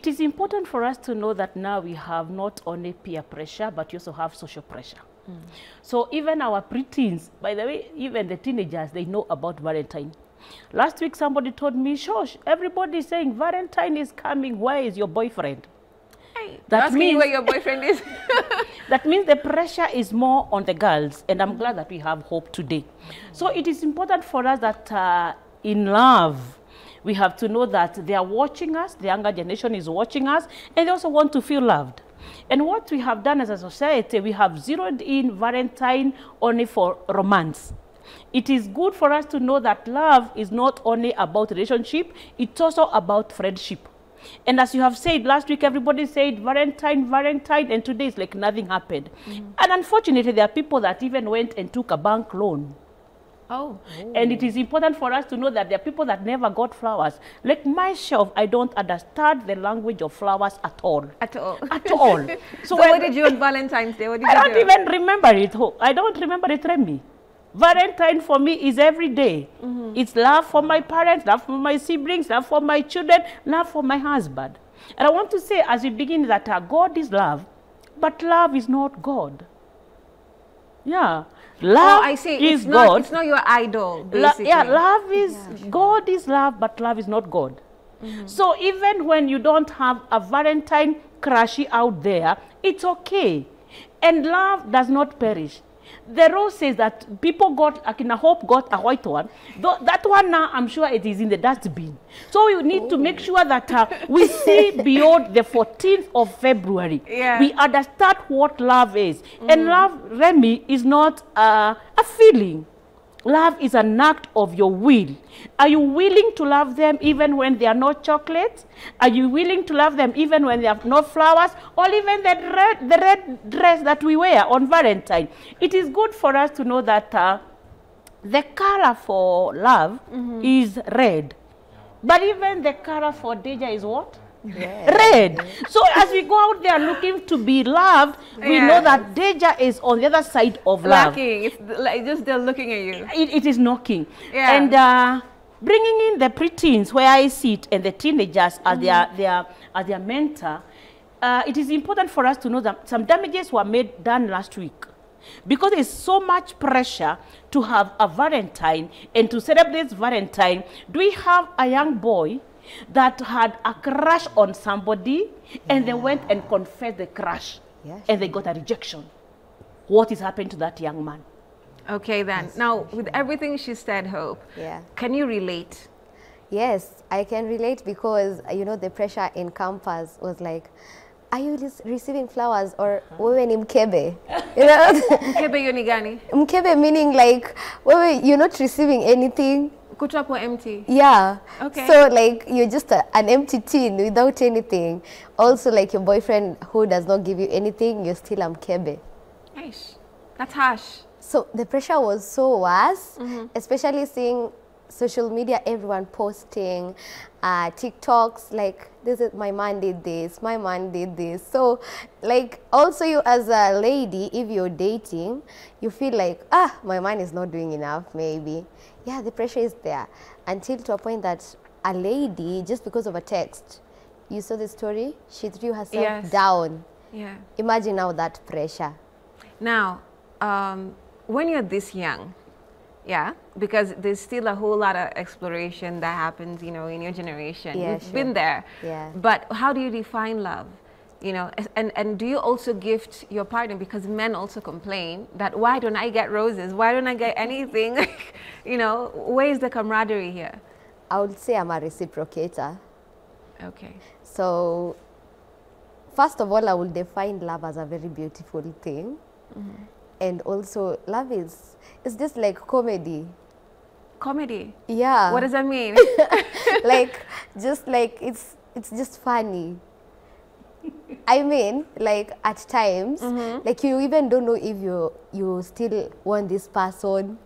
it is important for us to know that now we have not only peer pressure, but we also have social pressure. So even our preteens, by the way, even the teenagers, they know about Valentine. Last week, somebody told me, Shosh, everybody is saying Valentine is coming. Where is your boyfriend? Hey, that means where your boyfriend is. That means the pressure is more on the girls, and I'm glad that we have hope today. So it is important for us that in love, we have to know that they are watching us, the younger generation is watching us, and they also want to feel loved. And what we have done as a society, we have zeroed in Valentine only for romance. It is good for us to know that love is not only about relationship, it's also about friendship. And as you have said, last week everybody said Valentine, Valentine, and today it's like nothing happened. And unfortunately, there are people that even went and took a bank loan. Oh. And it is important for us to know that there are people that never got flowers. Like myself, I don't understand the language of flowers at all. At all. At all. So what did you on Valentine's Day? What did I you don't do? even remember it. I don't remember it, Remmy. Valentine for me is every day. It's love for my parents, love for my siblings, love for my children, love for my husband. And I want to say as we begin that God is love, but love is not God. Yeah. Love I see. is It's not, God. it's not your idol, basically. Yeah, love is, God is love, but love is not God. So even when you don't have a Valentine crushy out there, it's okay. And love does not perish. The rule says that people got, Akina Hope got a white one. That one now, I'm sure it is in the dustbin. So we need to make sure that we see beyond the 14th of February. Yeah. We understand what love is. And love, Remy, is not a feeling. Love is an act of your will. Are you willing to love them even when they are not chocolates? Are you willing to love them even when they have no flowers? Or even the red dress that we wear on Valentine? It is good for us to know that the color for love is red. But even the color for danger is what? Red. So as we go out there looking to be loved, we know that danger is on the other side of love. Lacking. It's like just they're looking at you. It is knocking. Yeah. And bringing in the preteens where I sit and the teenagers as their mentor, it is important for us to know that some damages were done last week. Because there's so much pressure to have a Valentine and to celebrate Valentine, do we have a young boy that had a crush on somebody and they went and confessed the crush and they got a rejection? What is happening to that young man? Okay, then. Now, with everything she said, Hope, can you relate? Yes, I can relate because, you know, the pressure in campus was like, are you receiving flowers or wewe ni mkebe? You know? Mkebe yoni gani? Mkebe meaning like, wewe, you're not receiving anything. Kutwapo empty. Yeah. Okay. So like you're just an empty tin without anything. Also like your boyfriend who does not give you anything, you're still a mkebe. Eish, that's harsh. So the pressure was so worse, especially seeing social media, everyone posting TikToks like, this is my man did this, my man did this. So like also you as a lady, if you're dating, you feel like, my man is not doing enough maybe. Yeah, the pressure is there until to a point that a lady, just because of a text, you saw the story, she threw herself down. Yeah. Imagine now that pressure. Now, when you're this young, because there's still a whole lot of exploration that happens, you know, in your generation. Yeah, You've been there. Yeah. But how do you define love? You know, and do you also gift your partner? Because men also complain that, why don't I get roses? Why don't I get anything? You know, where is the camaraderie here? I would say I'm a reciprocator. Okay. So, first of all, I will define love as a very beautiful thing. And also, love is, it's just like comedy. Comedy? Yeah. What does that mean? Like, just like, it's just funny. I mean, like at times, like you even don't know if you still want this person.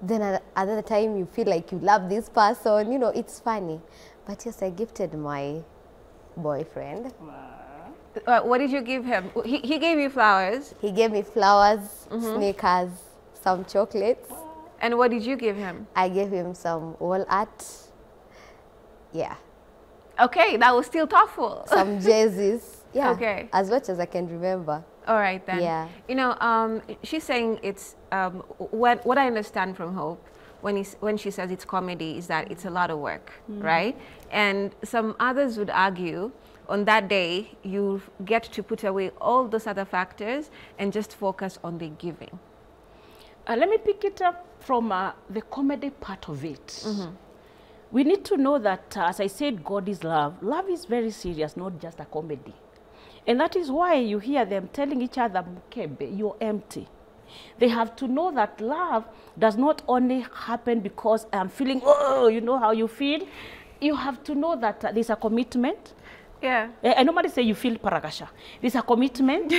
Then at another time you feel like you love this person. You know, it's funny. But yes, I gifted my boyfriend. What did you give him? He gave you flowers. He gave me flowers, sneakers, some chocolates. And what did you give him? I gave him some wall art. Yeah. Okay, that was still thoughtful. some jerseys. Yeah. Okay. As much as I can remember. All right then. Yeah. You know, she's saying it's what I understand from Hope when she says it's comedy is that it's a lot of work, right? And some others would argue on that day you get to put away all those other factors and just focus on the giving. Let me pick it up from the comedy part of it. We need to know that, as I said, God is love. Love is very serious, not just a comedy. And that is why you hear them telling each other, Mukebe, you're empty. They have to know that love does not only happen because I'm feeling, oh, you know how you feel. You have to know that there's a commitment. Yeah. I normally say you feel paragasha. There's a commitment.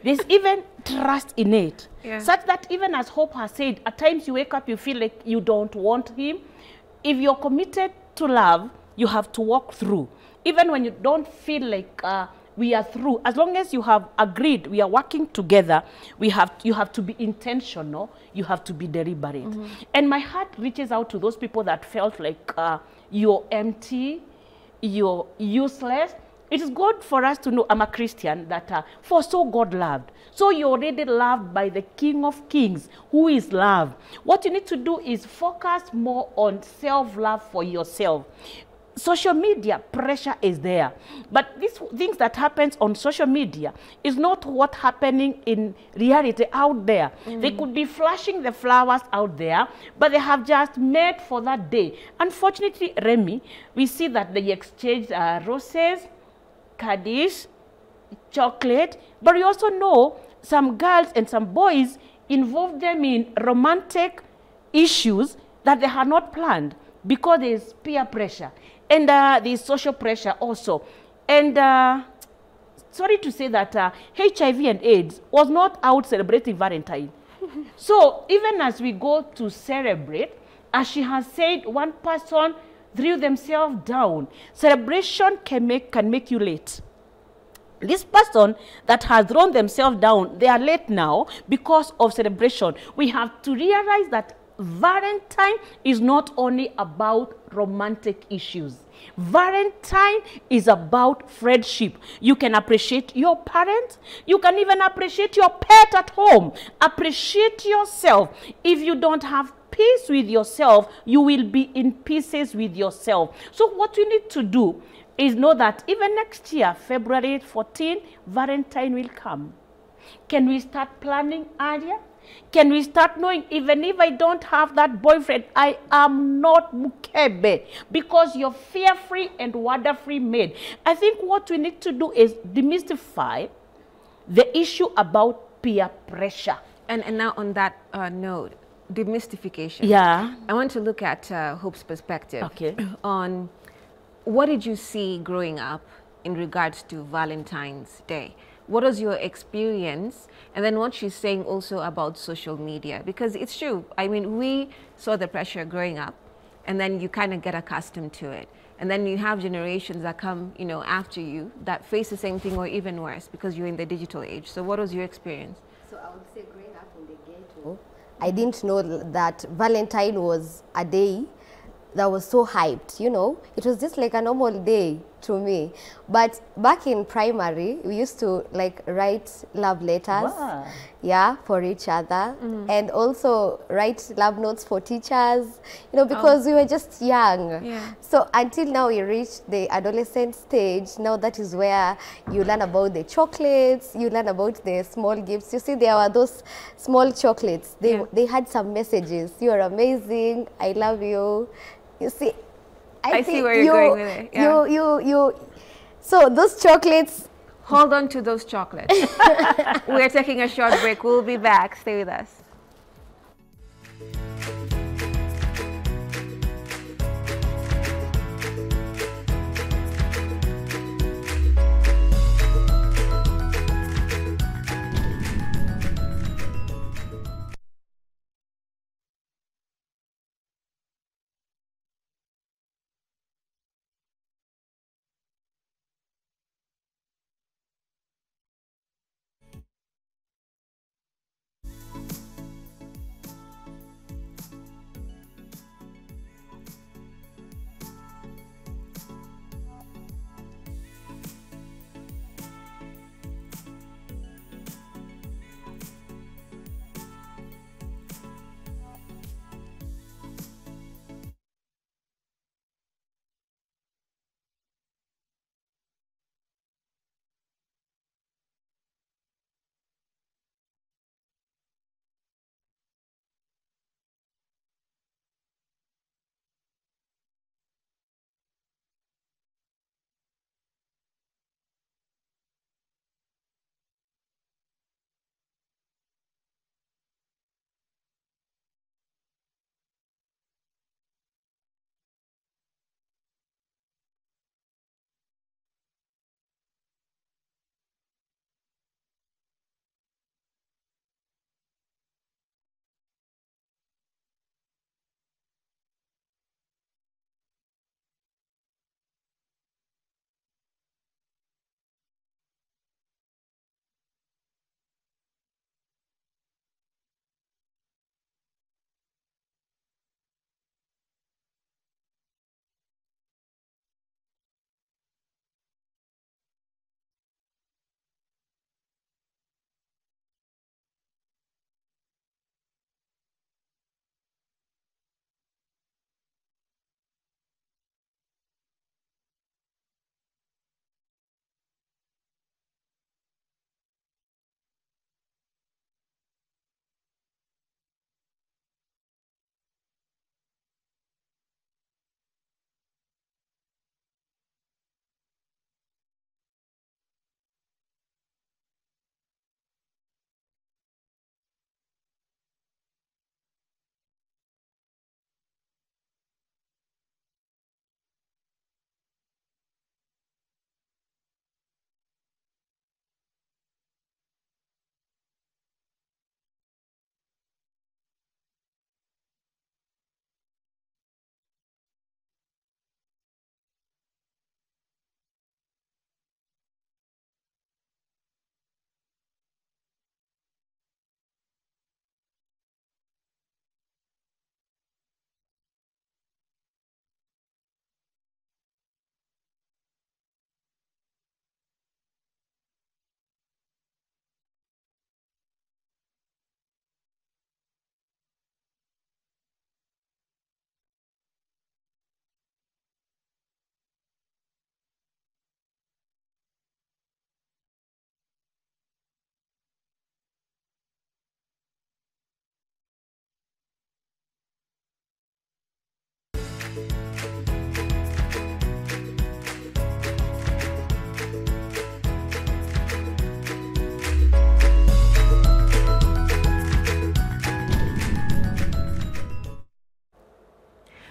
There's even trust in it. Yeah. Such that even as Hope has said, at times you wake up, you feel like you don't want him. If you're committed to love, you have to walk through. Even when you don't feel like we are through, as long as you have agreed, we are working together, you have to be intentional, you have to be deliberate. And my heart reaches out to those people that felt like you're empty, you're useless. It is good for us to know, I'm a Christian, that for so God loved. So you're already loved by the King of Kings, who is love. What you need to do is focus more on self-love for yourself. Social media pressure is there, but these things that happens on social media is not what happening in reality out there. They could be flashing the flowers out there, but they have just met for that day. Unfortunately, Remy, we see that they exchange roses, caddies, chocolate, but we also know some girls and some boys involve them in romantic issues that they had not planned because there is peer pressure. And there is social pressure also. And sorry to say that HIV and AIDS was not out celebrating Valentine. So even as we go to celebrate, as she has said, one person threw themselves down. Celebration can make you late. This person that has thrown themselves down, they are late now because of celebration. We have to realize that Valentine is not only about romantic issues. Valentine is about friendship. You can appreciate your parents. You can even appreciate your pet at home. Appreciate yourself. If you don't have peace with yourself, you will be in pieces with yourself. So what you need to do is know that even next year, February 14, Valentine will come. Can we start planning earlier? Can we start knowing, even if I don't have that boyfriend, I am not Mukebe, because you're fear-free and wonder-free made. I think what we need to do is demystify the issue about peer pressure. And now on that note, demystification. Yeah. I want to look at Hope's perspective. Okay. On what did you see growing up in regards to Valentine's Day? What was your experience? And then what she's saying also about social media, because it's true. I mean, we saw the pressure growing up, and then you kind of get accustomed to it. And then you have generations that come, you know, after you that face the same thing or even worse because you're in the digital age. So what was your experience? So I would say growing up in the ghetto, I didn't know that Valentine was a day that was so hyped, you know. It was just like a normal day to me. But back in primary, we used to like write love letters, Wow. yeah, for each other, and also write love notes for teachers, you know, because we were just young. Yeah. So until now we reached the adolescent stage. Now that is where you learn about the chocolates, you learn about the small gifts. You see, there were those small chocolates. They had some messages. You are amazing. I love you. You see, I see where you're going with it. Yeah. So those chocolates. Hold on to those chocolates. We're taking a short break. We'll be back. Stay with us.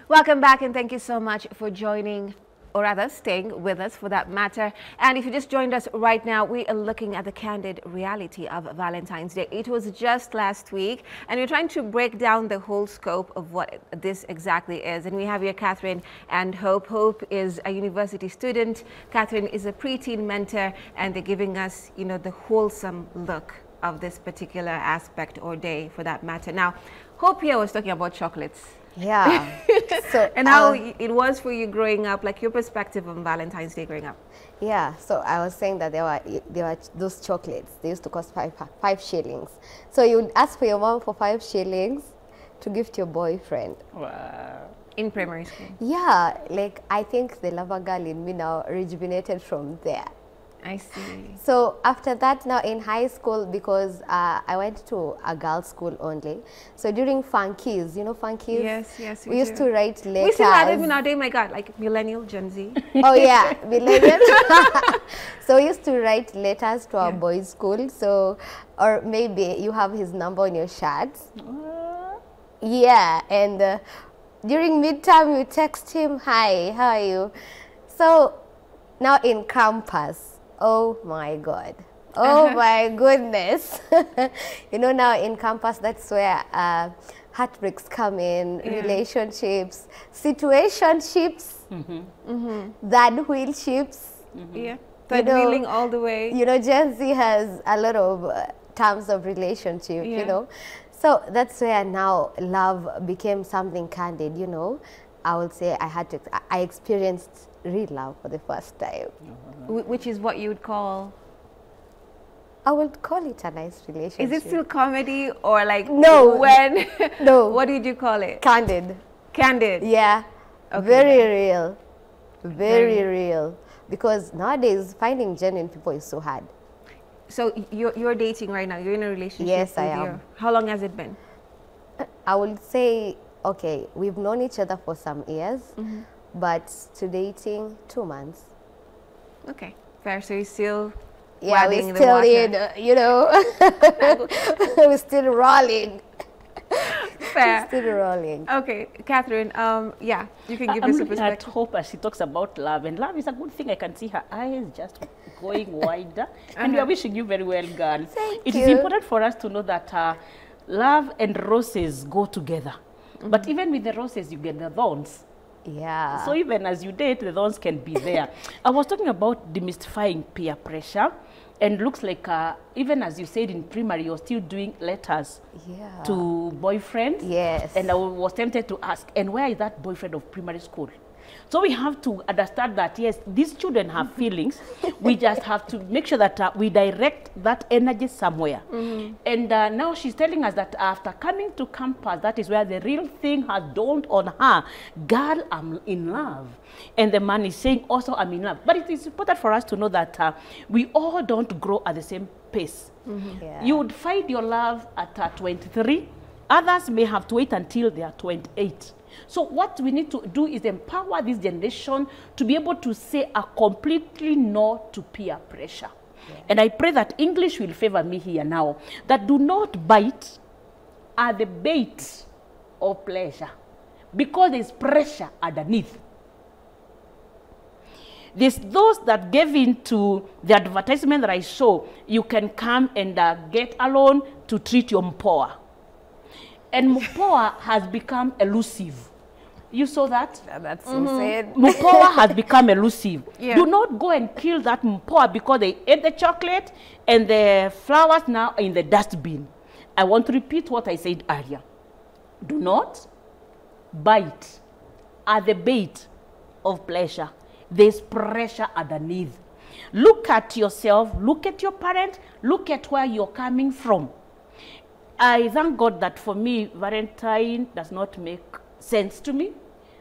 Welcome back, and thank you so much for joining, or rather staying with us for that matter. And if you just joined us right now, we are looking at the candid reality of Valentine's Day. It was just last week, and we're trying to break down the whole scope of what this exactly is. And we have here Catherine and Hope. Hope is a university student. Catherine is a preteen mentor, and they're giving us, you know, the wholesome look of this particular aspect or day for that matter. Now, Hope here was talking about chocolates. Yeah. So and how it was for you growing up, like your perspective on Valentine's Day growing up. Yeah, so I was saying that there were those chocolates. They used to cost five shillings. So you would ask for your mom for 5 shillings to gift your boyfriend. Wow. In primary school. Yeah, like I think the lover girl in me now rejuvenated from there. I see. So after that, now in high school, because I went to a girls' school only. So during funkies, you know funkies? Yes, yes, we used to write letters. We still have it in our day, my God, like millennial, Gen Z. Oh yeah, millennial. So we used to write letters to our boys' school. So, or maybe you have his number on your shirts. Yeah, and during midterm, you text him, "Hi, how are you?" So now in campus. Oh my God. Oh my goodness. You know, now in campus, that's where heartbreaks come in, relationships, situationships, third wheelships. Yeah, third wheeling all the way. You know, Gen Z has a lot of terms of relationship, you know. So that's where now love became something candid, you know. I would say I experienced real love for the first time. Which is what you would call? I would call it a nice relationship. Is it still comedy or like no? When? No. What did you call it? Candid. Candid. Yeah. Okay. Very real. Very real. Because nowadays finding genuine people is so hard. So you're dating right now. You're in a relationship. Yes, I am. How long has it been? I would say, okay, we've known each other for some years, but to dating 2 months. Okay, fair. So you're still we're still in, you know, we're still rolling. Fair. Still rolling. Okay, Catherine, yeah, you can give us a perspective. At Hope as she talks about love, and love is a good thing. I can see her eyes just going wider. And we are wishing you very well, girl. Thank It you. is important for us to know that love and roses go together. But even with the roses, you get the thorns. Yeah. So even as you date, the thorns can be there. I was talking about demystifying peer pressure, and looks like even as you said in primary, you're still doing letters to boyfriends. Yes. And I was tempted to ask, and where is that boyfriend of primary school? So we have to understand that, yes, these children have feelings. We just have to make sure that we direct that energy somewhere. And now she's telling us that after coming to campus, that is where the real thing has dawned on her. Girl, I'm in love. And the man is saying also, I'm in love. But it is important for us to know that we all don't grow at the same pace. You would find your love at 23. Others may have to wait until they are 28. So what we need to do is empower this generation to be able to say a completely no to peer pressure. And I pray that English will favor me here now. That do not bite are the bait of pleasure, because there's pressure underneath. There's those that gave into the advertisement that I saw. You can come and get a loan to treat your mpoa. And mpoa has become elusive. You saw that? That's insane. Mpoa has become elusive. Yeah. Do not go and kill that mpoa because they ate the chocolate and the flowers now are in the dustbin. I want to repeat what I said earlier. Do not bite at the bait of pleasure. There's pressure underneath. Look at yourself, look at your parents, look at where you're coming from. I thank God that for me, Valentine does not make sense to me.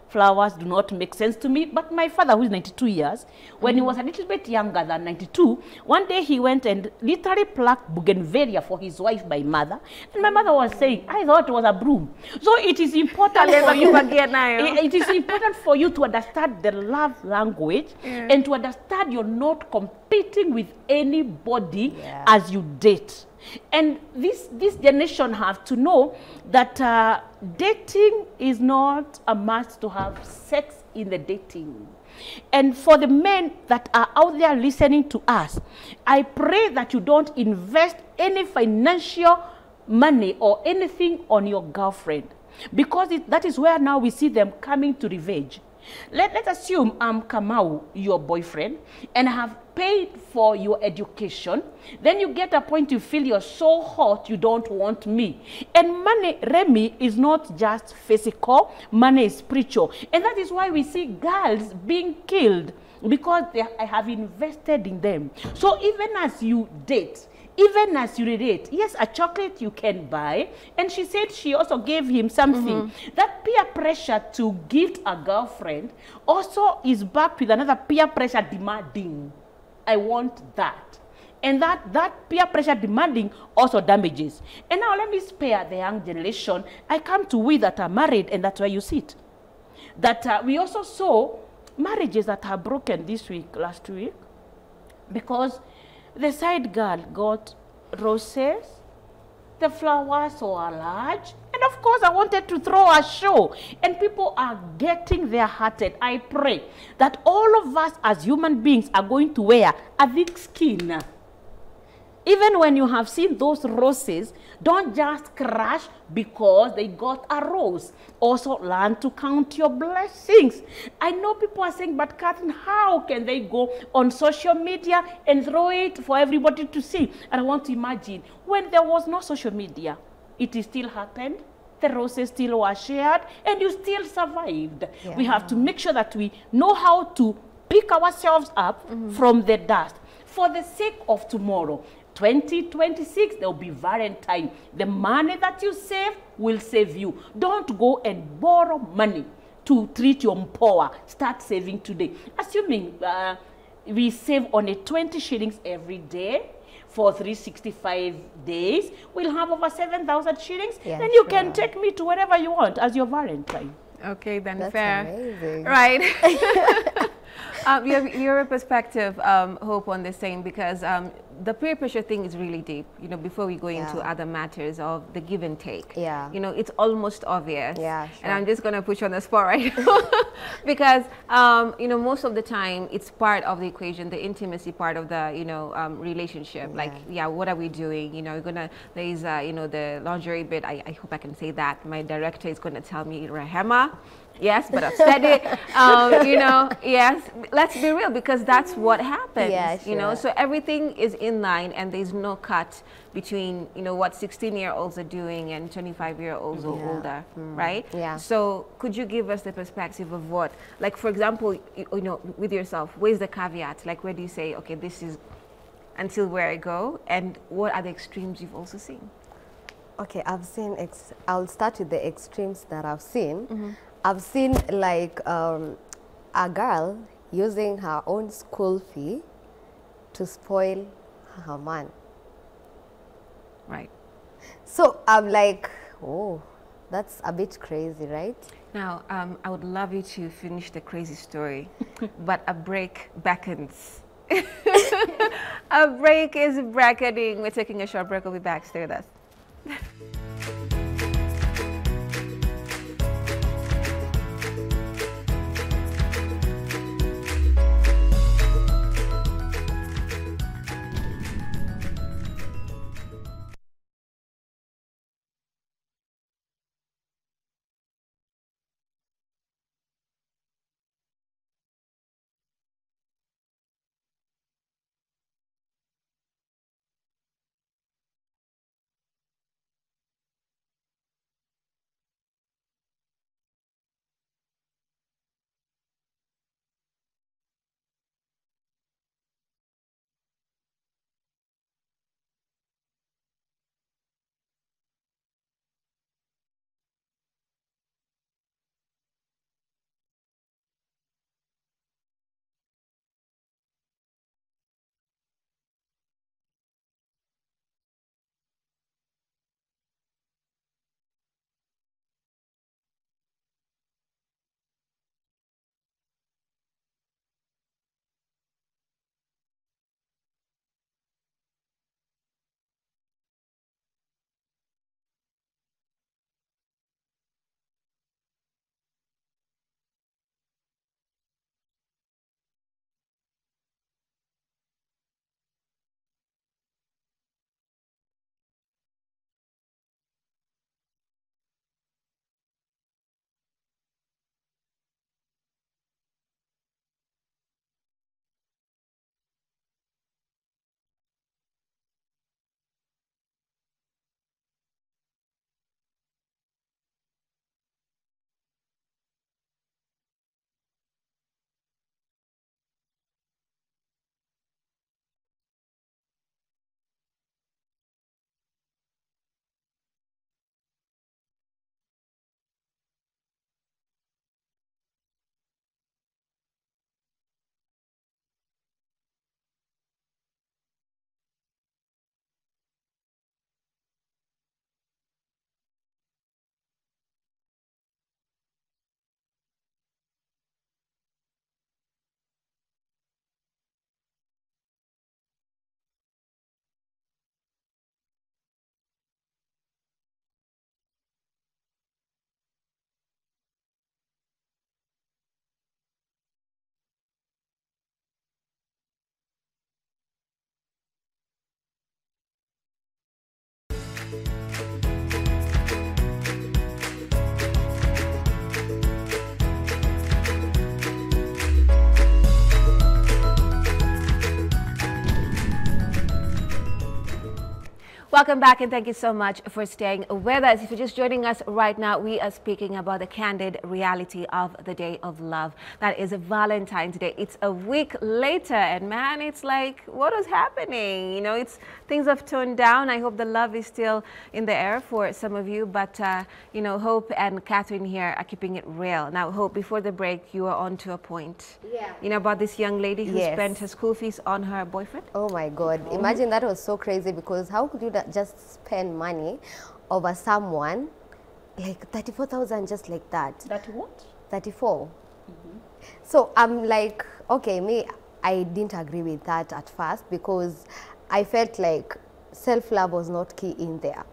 flowers do not make sense to me. But my father, who is 92 years, when he was a little bit younger than 92, one day he went and literally plucked bougainvillea for his wife, my mother. And my mother was saying, I thought it was a broom. So it is important for you. It is important for you to understand the love language and to understand you're not competing with anybody as you date. And this generation have to know that dating is not a must to have sex in the dating. And for the men that are out there listening to us, I pray that you don't invest any financial money or anything on your girlfriend, because that is where now we see them coming to revenge. Let's assume I'm Kamau, your boyfriend, and I have paid for your education. Then you get a point you feel you're so hot you don't want me. And money, Remy, is not just physical, money is spiritual. And that is why we see girls being killed, because I have invested in them. So even as you date, even as you relate, yes, a chocolate you can buy. And she said she also gave him something. That peer pressure to gift a girlfriend also is backed with another peer pressure demanding. I want that. And that peer pressure demanding also damages. And now let me spare the young generation. I come to we that are married, and that's where you sit. That we also saw marriages that are broken last week, because the side girl got roses, the flowers were large, and of course I wanted to throw a show, and people are getting their hearted. I pray that all of us as human beings are going to wear a thick skin. Even when you have seen those roses, don't just crash because they got a rose. Also learn to count your blessings. I know people are saying, but Catherine, how can they go on social media and throw it for everybody to see? And I want to imagine, when there was no social media, it still happened. The roses still were shared, and you still survived. Yeah. We have to make sure that we know how to pick ourselves up from the dust for the sake of tomorrow. 2026, there will be Valentine. The money that you save will save you. Don't go and borrow money to treat your poor. Start saving today. Assuming we save only 20 shillings every day for 365 days, we'll have over 7,000 shillings. Yes, then you can take me to wherever you want as your Valentine. Okay, then that's fair. Amazing. Right. Your perspective, Hope, on the same, because the peer pressure thing is really deep, you know, before we go into other matters of the give and take. Yeah. You know, it's almost obvious. Yeah, sure. And I'm just going to put you on the spot right now because, you know, most of the time it's part of the equation, the intimacy part of the, you know, relationship. Yeah. Like, what are we doing? You know, there's, you know, the lingerie bit. I hope I can say that. My director is going to tell me, Rahema. Yes, but I've said it. You know, yes. Let's be real, because that's what happens. Yeah, sure. You know, so everything is in line, and there's no cut between, you know, what 16-year-olds are doing and 25-year-olds or older, right? Yeah. So could you give us the perspective of what, like, for example, you know, with yourself, where's the caveat? Like, where do you say, okay, this is until where I go, and what are the extremes you've also seen? Okay, I've seen. I'll start with the extremes that I've seen. I've seen like a girl using her own school fee to spoil her man. Right. So I'm like, oh, that's a bit crazy, right? Now, I would love you to finish the crazy story, but a break beckons. A break is beckoning. We're taking a short break. We'll be back. Stay with us. Welcome back, and thank you so much for staying with us. If you're just joining us right now, we are speaking about the candid reality of the Day of Love. That is Valentine's Day. It's a week later, and man, it's like, what is happening? You know, things have toned down. I hope the love is still in the air for some of you, but you know, Hope and Catherine here are keeping it real. Now, Hope, before the break, you were on to a point. Yeah. You know, about this young lady who Yes. spent her school fees on her boyfriend? Oh my God. Imagine, that was so crazy, because how could you just spend money over someone, like 34,000 just like that? That what? 34. So I'm like, okay, I didn't agree with that at first, because I felt like self-love was not key in there.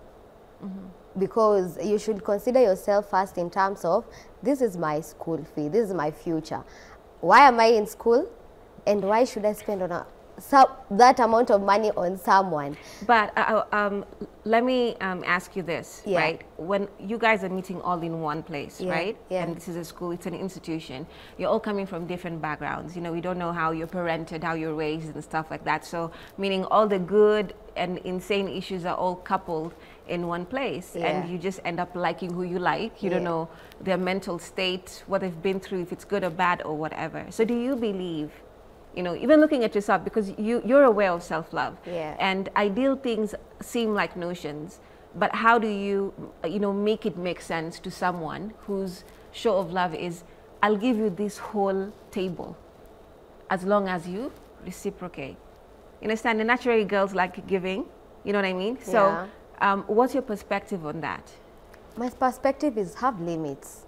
Because you should consider yourself first in terms of, this is my school fee, this is my future. Why am I in school? And why should I spend on that amount of money on someone? But let me ask you this, Yeah. right? When you guys are meeting all in one place, Yeah, right? yeah. And this is a school, it's an institution. You're all coming from different backgrounds. You know, we don't know how you're parented, how you're raised and stuff like that. So meaning all the good and insane issues are all coupled in one place. Yeah. And you just end up liking who you like. You don't Yeah. know their mental state, what they've been through, if it's good or bad or whatever. So do you believe, you know, even looking at yourself, because you're aware of self-love, Yeah. and ideal things seem like notions, but how do you, you know, make it make sense to someone whose show of love is, I'll give you this whole table as long as you reciprocate? You understand? And naturally girls like giving, you know what I mean? So what's your perspective on that? My perspective is, have limits.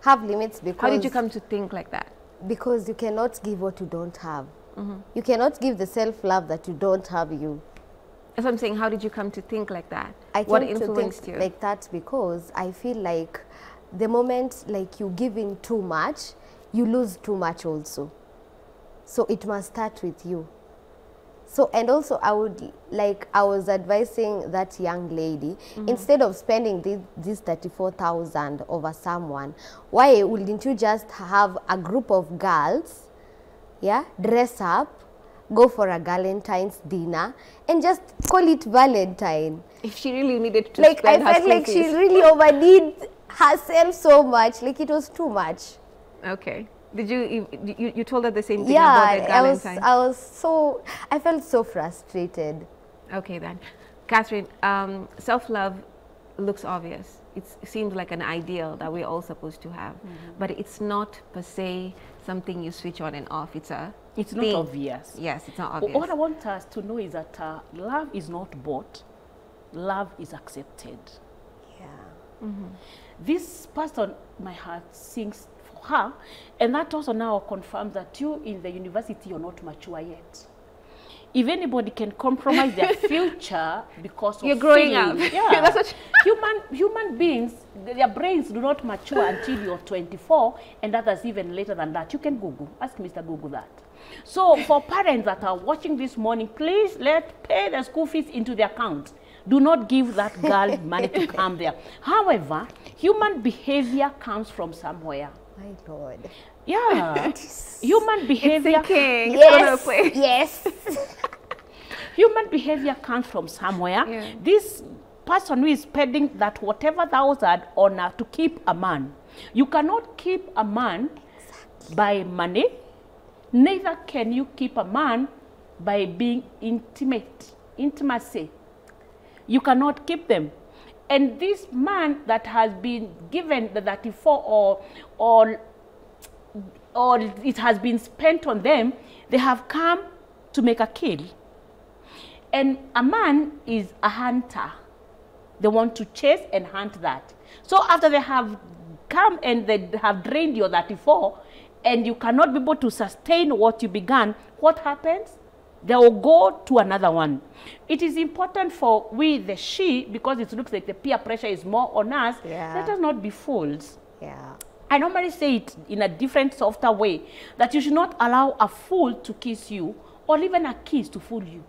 Have limits, because... How did you come to think like that? Because you cannot give what you don't have. You cannot give the self-love that you don't have you. That's what I'm saying. How did you come to think like that? I What came to influenced think you? like that because I feel like the moment like you give in too much, you lose too much also. So it must start with you. So, and also I was advising that young lady, instead of spending this 34,000 over someone, why wouldn't you just have a group of girls, yeah, dress up, go for a Valentine's dinner, and just call it Valentine? If she really needed to Like, I spend her felt school like she fees. really overdid herself so much, like it was too much. Okay. Did you told her the same thing Yeah, about the Valentine? I felt so frustrated. Okay then. Catherine, self-love looks obvious. It seems like an ideal that we're all supposed to have. But it's not per se something you switch on and off. It's not thing. obvious. Yes, it's not obvious. What I want us to know is that love is not bought. Love is accepted. Yeah. This person, my heart sings for her, and that also now confirms that you in the university, you're not mature yet. If anybody can compromise their future because of You're growing feelings, up. yeah. That's what human beings, their brains do not mature until you're 24, and others even later than that. You can Google, ask Mr. Google that. So for parents that are watching this morning, please pay the school fees into the account. Do not give that girl money to come there. However, human behavior comes from somewhere. My Lord. Yeah. Human behavior. Yes. Yes. Human behavior comes from somewhere. Yeah. This person who is spending that whatever thousand on to keep a man. You cannot keep a man by money. Neither can you keep a man by being intimacy. You cannot keep them. And this man that has been given the 34 or it has been spent on them, they have come to make a kill. And a man is a hunter. They want to chase and hunt that. So after they have come and they have drained your 34, and you cannot be able to sustain what you began, what happens? They will go to another one. It is important for we, the she, because it looks like the peer pressure is more on us, let us not be fools. Yeah. I normally say it in a different, softer way, that you should not allow a fool to kiss you, or even a kiss to fool you.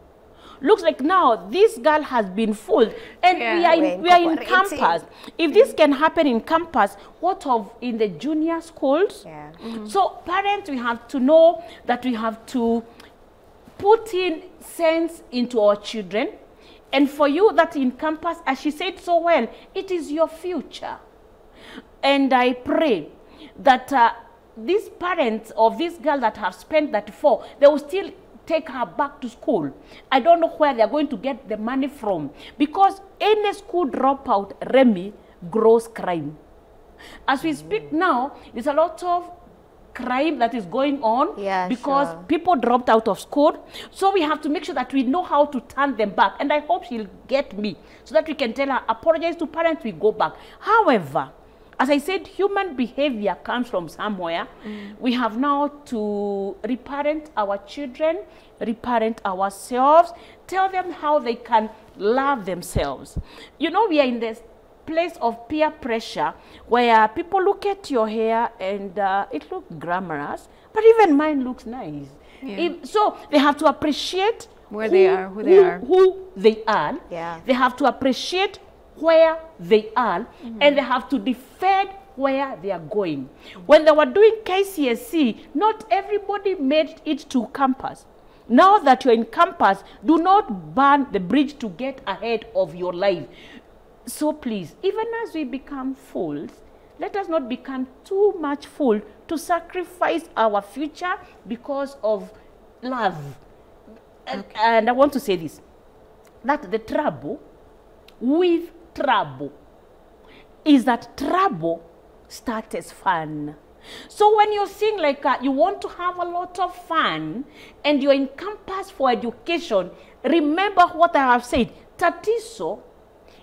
Looks like now this girl has been fooled, and we are in campus. If this can happen in campus, what of in the junior schools? Yeah. So parents, we have to know that we have to put in sense into our children, And for you that in campus, as she said so well, it is your future. And I pray that these parents of this girl that have spent that they will still take her back to school. I don't know where they're going to get the money from, because any school dropout, Remy, grows crime. As we speak now, there's a lot of crime that is going on because people dropped out of school. So we have to make sure that we know how to turn them back. And I hope she'll get me so that we can tell her, apologize to parents, we go back. However, as I said, human behavior comes from somewhere. We have now to reparent our children, reparent ourselves, tell them how they can love themselves. You know, we are in this place of peer pressure where people look at your hair and it looks glamorous, but even mine looks nice. So they have to appreciate who they are. They have to appreciate where they are, and they have to defend where they are going. When they were doing KCSE, not everybody made it to campus. Now that you're in campus, do not burn the bridge to get ahead of your life. So please, even as we become fools, let us not become too much fool to sacrifice our future because of love. And I want to say this, that the trouble with trouble is that trouble starts as fun. So when you're seeing like you want to have a lot of fun and you're in campus for education, remember what I have said. Tatizo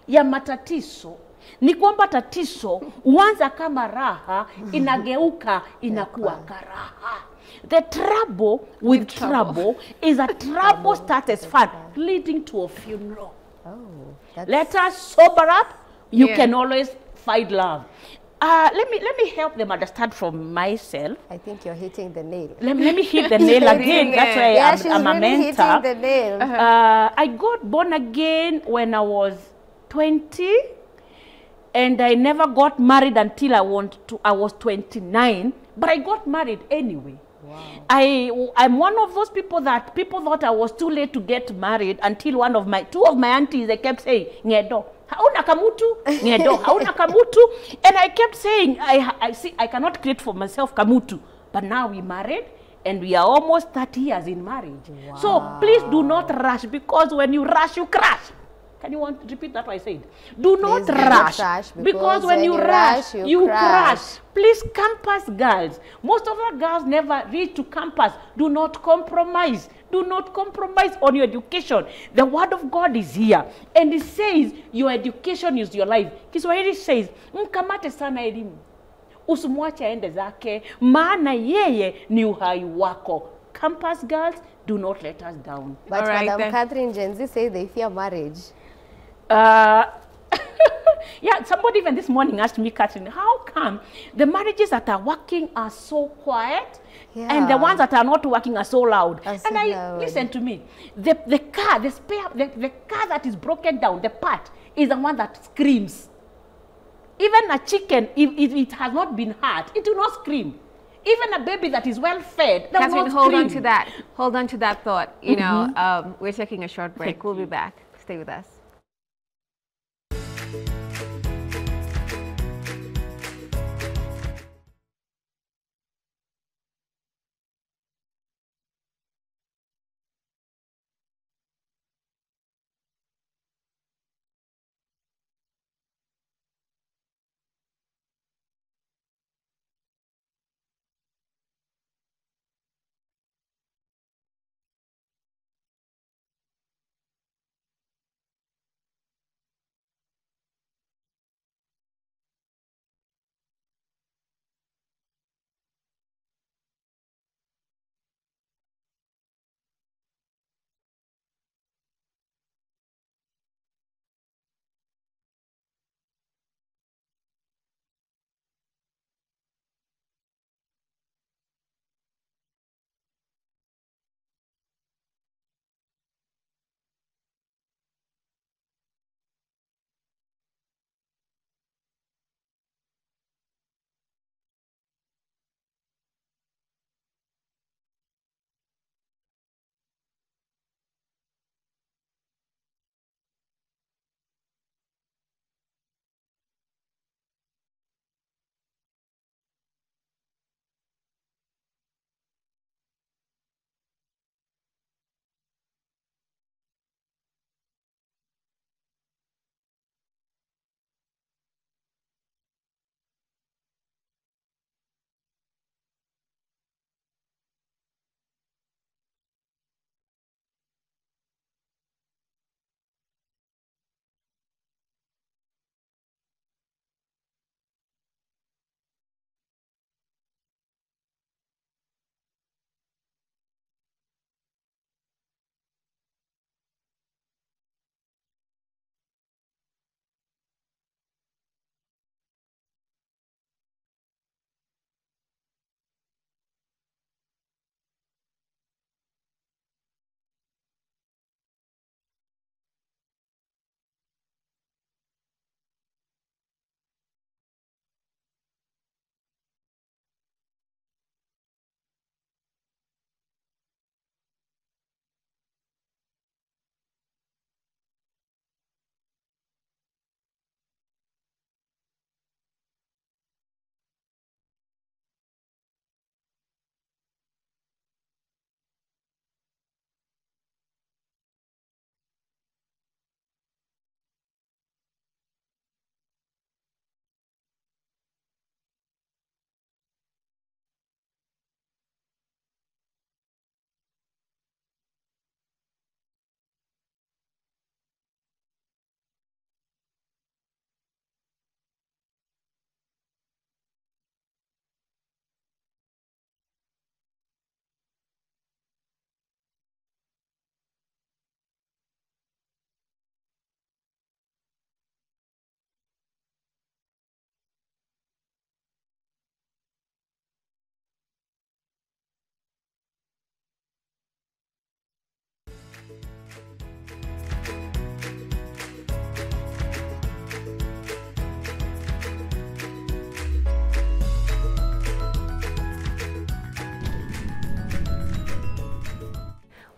ya matatizo ni kwamba tatizo huanza kama raha, inageuka inakuwa karaha. The trouble with trouble is that trouble starts as fun, leading to a funeral. Let us sober up. You can always find love. Let me help them understand from myself. I think you're hitting the nail. Let me hit the nail again. That's why I'm a mentor. Hitting the nail. I got born again when I was 20, and I never got married until I was 29. But I got married anyway. Wow. I'm one of those people that people thought I was too late to get married until two of my aunties, they kept saying, Ngedo, hauna kamutu, Ngedo, hauna kamutu. And I kept saying, I cannot create for myself kamutu. But now we married and we are almost 30 years in marriage. Wow. So please do not rush, because when you rush, you crash. Can you want to repeat that what I said? Do not rush, because when you rush, you crash. Please, campus girls, most of the girls never reach to campus. Do not compromise. Do not compromise on your education. The word of God is here, and it says your education is your life. Kiswahili says, mkamate sana elimu, usimwache aende zake, maana yeye ni uhai wako. Campus girls, do not let us down. But Madam Catherine, Gen Z say they fear marriage. Yeah, somebody even this morning asked me, Catherine, how come the marriages that are working are so quiet and the ones that are not working are so loud? Listen to me, the car that is broken down, the part is the one that screams. Even a chicken, if it has not been hurt, it will not scream. Even a baby that is well fed, that will not scream. Hold on to that. Hold on to that thought. You know, we're taking a short break. We'll be back. Stay with us.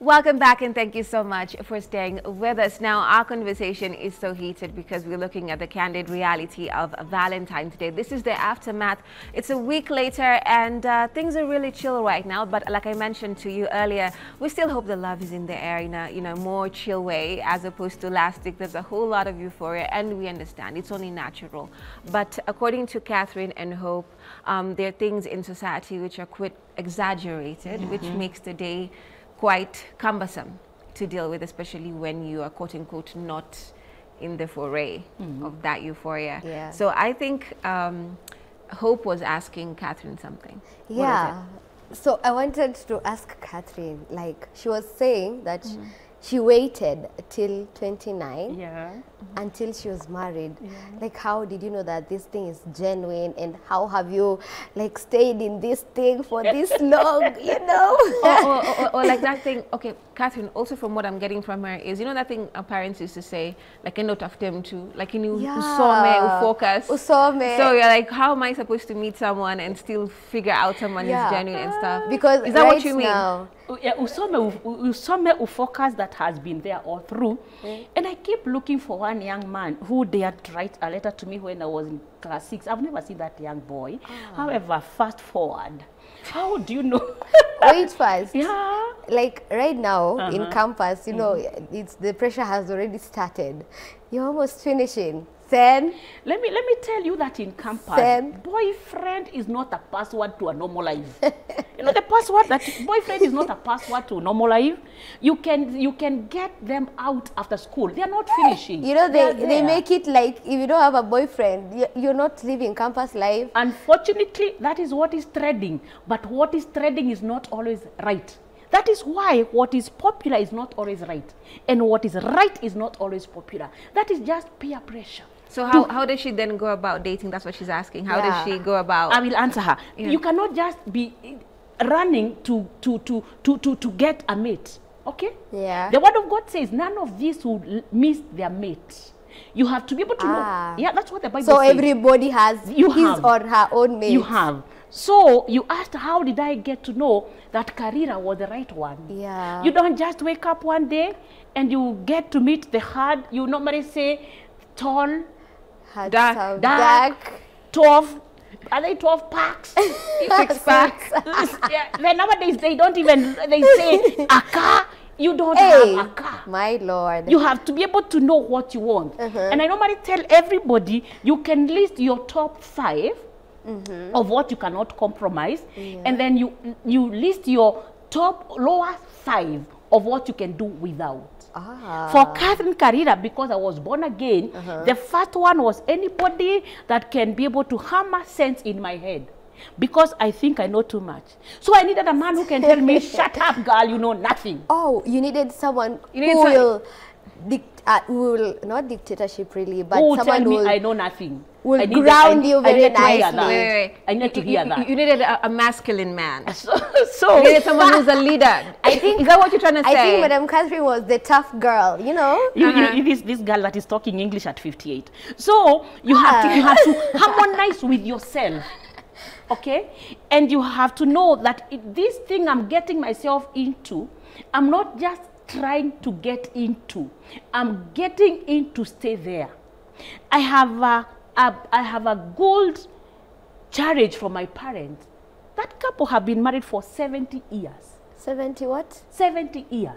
Welcome back, and thank you so much for staying with us. Now, our conversation is so heated because we're looking at the candid reality of Valentine's Day. This is the aftermath. It's a week later, and things are really chill right now. But like I mentioned to you earlier, we still hope the love is in the air in a more chill way as opposed to last week. There's a whole lot of euphoria, and we understand it's only natural. But according to Catherine and Hope, there are things in society which are quite exaggerated, which makes the day quite cumbersome to deal with, especially when you are quote-unquote not in the foray of that euphoria. Yeah. So I think Hope was asking Catherine something. Yeah. So I wanted to ask Catherine, like she was saying that she waited till 29 until she was married. Like, how did you know that this thing is genuine, and how have you like stayed in this thing for this long, you know? or like that thing. Okay, Catherine, also from what I'm getting from her is, you know that thing our parents used to say, like a note of them too, like in usome, focus. Usome. So you're like, how am I supposed to meet someone and still figure out someone is genuine and stuff? Because is that what you mean? Now, usome focus that has been there all through. And I keep looking for one young man who dared write a letter to me when I was in class 6. I've never seen that young boy. However, fast forward, how do you know? Wait first. Yeah. Like right now in campus, you know, it's the pressure has already started. You're almost finishing. Then let me tell you that in campus, boyfriend is not a password to a normal life. You know, the password that boyfriend is not a password to a normal life. You can get them out after school. They are not finishing. You know, they make it like if you don't have a boyfriend, you're not living campus life. Unfortunately, that is what is trending. But what is trending is not always right. That is why what is popular is not always right. And what is right is not always popular. That is just peer pressure. So how does she then go about dating? That's what she's asking. How does she go about? I will answer her. You cannot just be running to get a mate. Okay? Yeah. The word of God says none of these will miss their mate. You have to be able to know. Yeah, that's what the Bible says. So everybody has his or her own mate. You have. So you asked, how did I get to know that Karira was the right one? Yeah. You don't just wake up one day and you get to meet the hard. You normally say tall, dark, 12. Are they 12 packs? 6 packs. Yeah. Then nowadays they don't even, they say a car. You don't have a car. My Lord. You have to be able to know what you want. And I normally tell everybody, you can list your top 5 of what you cannot compromise. And then you list your lower 5 of what you can do without. For Catherine Karira, because I was born again, the first one was anybody that can be able to hammer sense in my head. Because I think I know too much. So I needed a man who can tell me, shut up, girl, you know nothing. Oh, you needed someone who will, not dictatorship really, but someone who will, I know nothing. Will ground you very nicely. Wait. I need to hear that. You needed a masculine man. So you needed someone who's a leader. I think, is that what you're trying to say? I think Madam Catherine was the tough girl, you know? This girl that is talking English at 58. So you have to harmonize with yourself. Okay? And you have to know that this thing I'm getting myself into, I'm not just trying to get into. I'm getting in to stay there. I have a gold charge from my parents. That couple have been married for 70 years. 70 what? 70 years.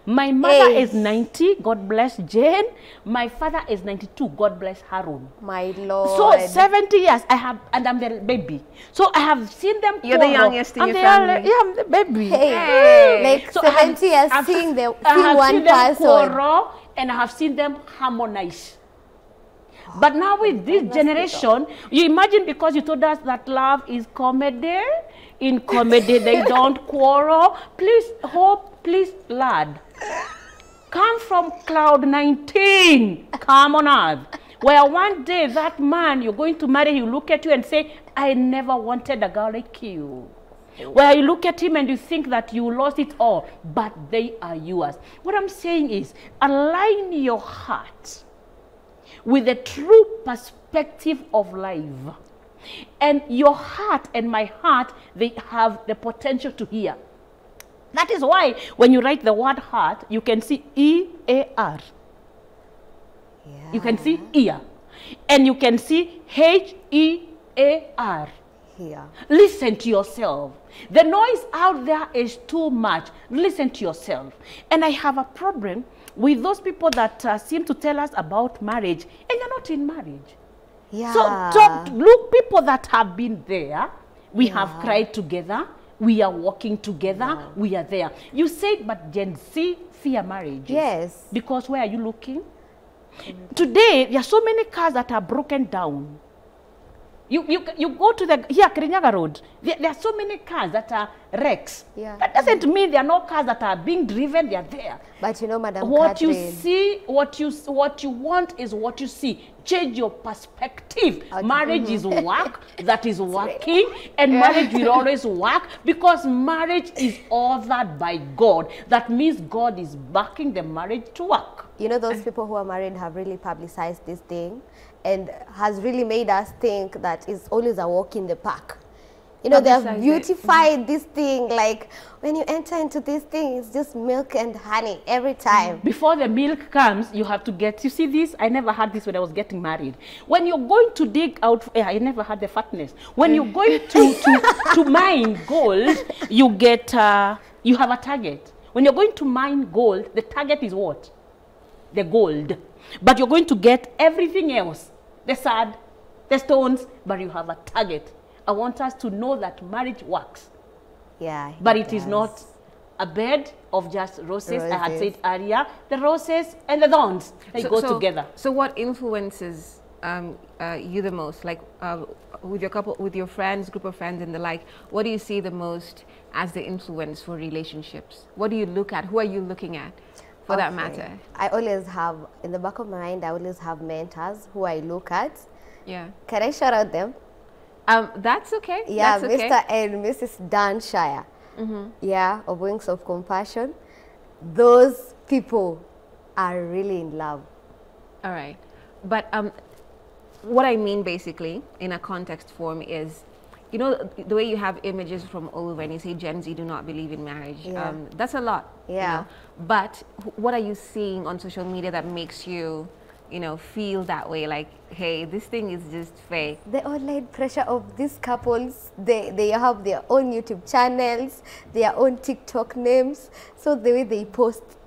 My mother is 90, God bless Jane. My father is 92, God bless Harun. My Lord. So 70 years I have, and I'm the baby. So I have seen them. You're the youngest in your family. Yeah, I'm the baby. Like so 70 years seeing one person. Quarrel, and I have seen them harmonize. But now with this generation, you imagine, because you told us that love is comedy. In comedy, they don't quarrel. Please, Hope, please, lad, come from cloud 19, come on earth, where one day that man you're going to marry, he'll look at you and say, I never wanted a girl like you. Where you look at him and you think that you lost it all, but they are yours. What I'm saying is, align your heart with the true perspective of life. And your heart and my heart, they have the potential to hear. That is why when you write the word heart, you can see E-A-R. Yeah. You can see ear. And you can see H-E-A-R. Here. Listen to yourself. The noise out there is too much. Listen to yourself. And I have a problem with those people that seem to tell us about marriage and they're not in marriage. Yeah. So look, people that have been there, we have cried together, we are walking together, we are there. You said, but Gen Z fear marriage. Yes. Because where are you looking? Today, there are so many cars that are broken down. You go to the, here, Kirinyaga Road, there are so many cars that are wrecks. Yeah. That doesn't mean there are no cars that are being driven, they are there. But you know, Madam What you Catherine, see, what you want is what you see. Change your perspective. Okay. Marriage is work that is working, and marriage will always work because marriage is authored by God. That means God is backing the marriage to work. you know, those people who are married have really publicized this thing and has really made us think that it's always a walk in the park. You know, they have beautified this thing, like when you enter into this thing, it's just milk and honey every time. Before the milk comes, you have to get, you see this? I never had this when I was getting married. When you're going to dig out, I never had the fatness. When you're going to mine gold, you get, you have a target. When you're going to mine gold, the target is what? The gold. But you're going to get everything else, the sand, the stones, but you have a target. I want us to know that marriage works. Yeah. But it is not a bed of just roses. I had said earlier, the roses and the thorns, they go together. So what influences you the most? Like with your couple, with your friends, group of friends and the like, what do you see the most as the influence for relationships? What do you look at? Who are you looking at for that matter? I always have, in the back of my mind, I always have mentors who I look at. Yeah. Can I shout out them? That's okay. Yeah, that's okay. Mr. and Mrs. Danshire. Yeah, of Wings of Compassion. Those people are really in love. All right. But what I mean basically in a context form is, you know, the way you have images from all over and you say Gen Z do not believe in marriage. That's a lot. Yeah. You know? But what are you seeing on social media that makes you, you know, feel that way? Like, hey, this thing is just fake. The online pressure of these couples, they have their own YouTube channels, their own TikTok names. So the way they post things.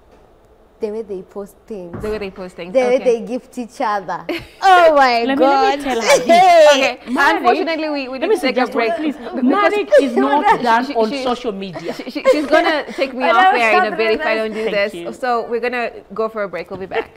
The way they post things. The way they gift each other. Oh my God. Let me tell her this. Okay. Unfortunately, we need to take a break. Please. Marriage is not done on social media. She's going to take me off air in a bit if I don't do Thank this. you. So we're going to go for a break. We'll be back.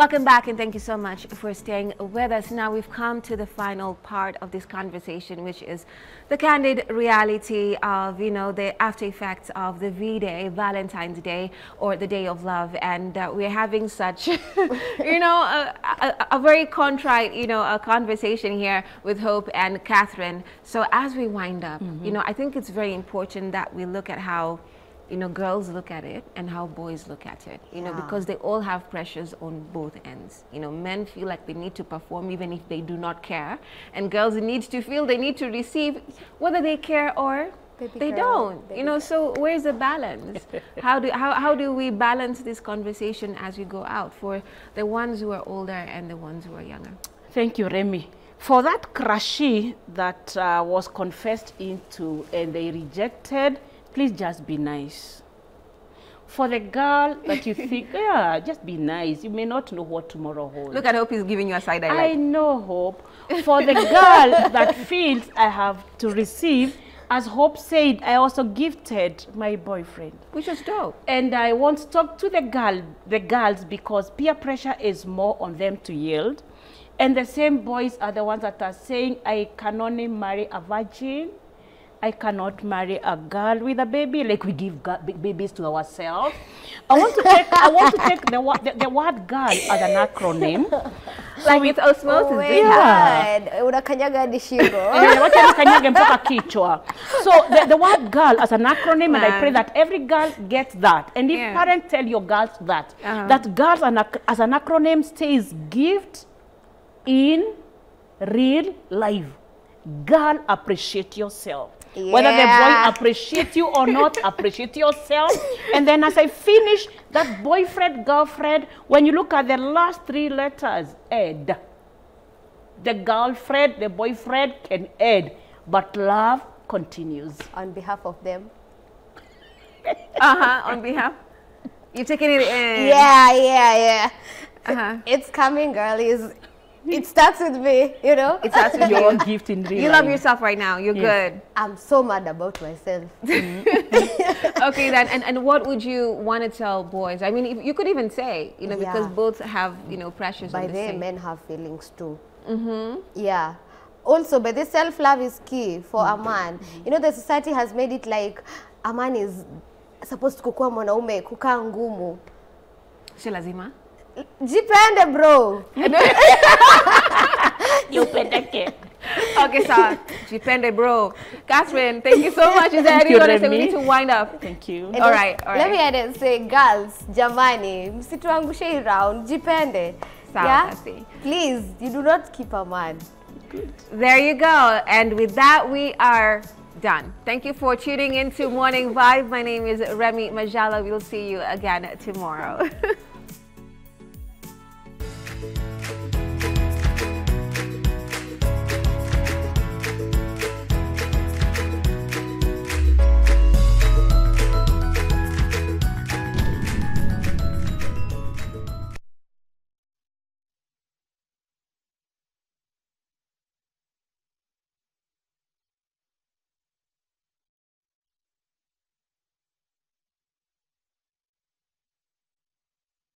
Welcome back, and thank you so much for staying with us. Now we've come to the final part of this conversation, which is the candid reality of, the after effects of the V-Day, Valentine's Day, or the Day of Love. And we're having such, a very contrite, a conversation here with Hope and Catherine. So as we wind up, I think it's very important that we look at how girls look at it and how boys look at it, because they all have pressures on both ends. Men feel like they need to perform even if they do not care, and girls need to feel they need to receive whether they care or they don't. So where's the balance? How do we balance this conversation as we go out for the ones who are older and the ones who are younger? Thank you, Remy. For that crushy that was confessed into and they rejected, please just be nice. For the girl that you think, yeah, just be nice. You may not know what tomorrow holds. Look at Hope is giving you a side eye. I know, Hope. For the girl that feels I have to receive, as Hope said, I also gifted my boyfriend. Which is dope. And I want to talk to the girls because peer pressure is more on them to yield. And the same boys are the ones that are saying, I can only marry a virgin. I cannot marry a girl with a baby, like we give babies to ourselves. I want to take the word girl as an acronym. Like it's osmosis. Oh my God. Unakanyaga hadi shingo. Wacha nikanyage mpaka kichwa. So the word girl as an acronym, and I pray that every girl gets that. And if parents tell your girls that, that girls as an acronym stays gift in real life. Girl, appreciate yourself. Yeah. Whether the boy appreciates you or not, appreciate yourself. And then as I finish, that boyfriend, girlfriend, when you look at the last 3 letters, Ed. The girlfriend, the boyfriend can Ed, but love continues. On behalf of them. On behalf. You're taking it in. Yeah. It's coming, girlies. It starts with me, It starts with your gift in real You love yourself right now. You're good. I'm so mad about myself. Okay, then. And what would you want to tell boys? I mean, you could even say, because both have, pressures. By the way, men have feelings too. Yeah. Also, but the self-love is key for a man. The society has made it like a man is supposed to kukua mwanaume, kukaa ngumu. Si lazima. Jipende, bro. Jipende. Okay, sir. Jipende, bro. Catherine, thank you so much. Is there anything you want to say? We need to wind up. Thank you. All right. Let me add and say, girls, jamani, msituangushe around. Jipende. Yeah? Please, you do not keep a man. Good. There you go. And with that, we are done. Thank you for tuning in to Morning Vibe. My name is Remmy Majala. We'll see you again tomorrow.